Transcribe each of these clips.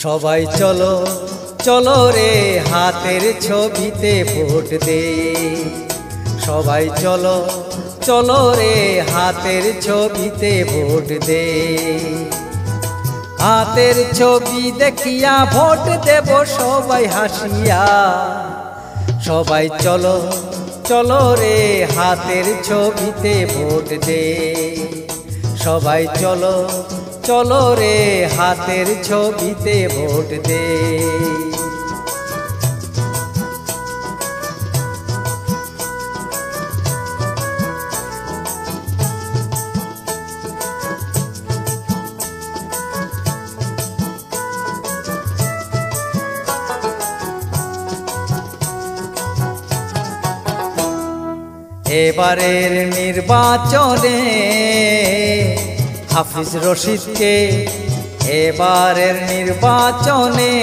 সবাই চলো চলো রে হাতের ছবিতে ভোট দে। সবাই চলো চলো রে হাতের ছবিতে ভোট দে। হাতের ছবি দেখিয়া ভোট দেব সবাই হাসিয়া। সবাই চলো চলো রে হাতের ছবিতে ভোট দে। সবাই চলো চলো রে হাতের ছবিতে ভোট দে। এবারের নির্বাচনে হাফিজ রশিদকে, এবারের নির্বাচনে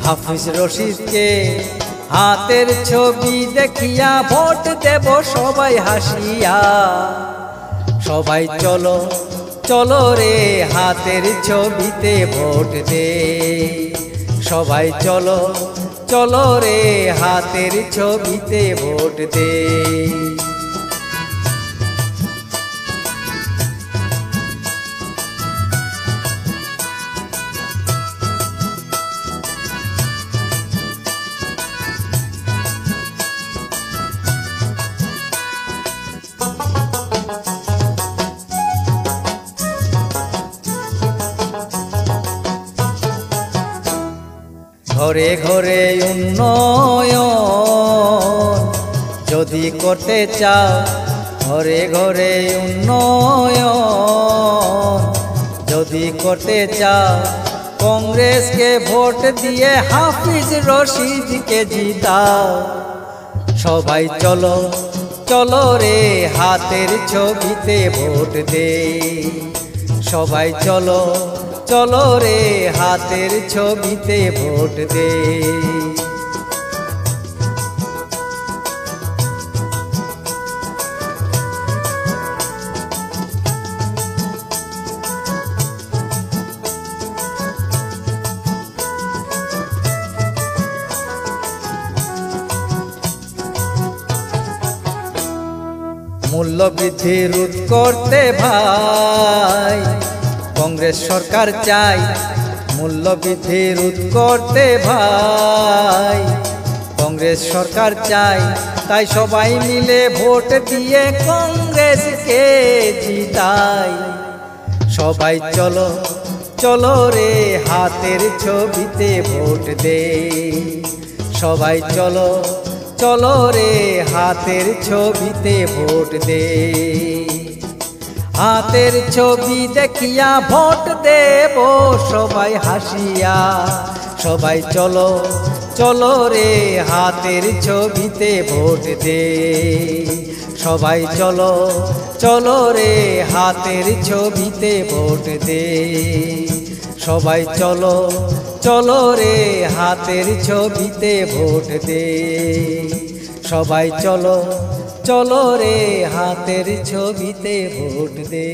হাফিজ রশিদকে হাতের ছবি দেখিয়া ভোট দেব সবাই হাসিয়া। সবাই চলো চলো রে হাতের ছবিতে ভোট দে। সবাই চলো চলো রে হাতের ছবিতে ভোট দে। ঘরে ঘরে উন্নয়ন যদি করতে চাও, ঘরে ঘরে উন্নয়ন যদি করতে চাও, কংগ্রেসকে ভোট দিয়ে হাফিজ রশিদকে জিতাও। সবাই চলো চলো রে হাতের ছবিতে ভোট দে। সবাই চলো চলো রে হাতের ছবিতে ভোট দে। মূল্যবৃদ্ধি রোধ করতে ভাই কংগ্রেস সরকার চাই। মূল্যবৃদ্ধি রোধ করতে ভাই কংগ্রেস সরকার চাই। তাই সবাই মিলে ভোট দিয়ে কংগ্রেসকে জিতাই। সবাই চলো চলো রে হাতের ছবিতে ভোট দে। সবাই চলো চলো রে হাতের ছবিতে ভোট দে। হাতের ছবি দেখিয়া ভোট দেব সবাই হাসিয়া। সবাই চলো চলো রে হাতের ছবিতে ভোট দে। সবাই চলো চলো রে হাতের ছবিতে ভোট দে। সবাই চলো চলো রে হাতের ছবিতে ভোট দে। সবাই চলো চলো রে হাতের ছবিতে ভোট দে।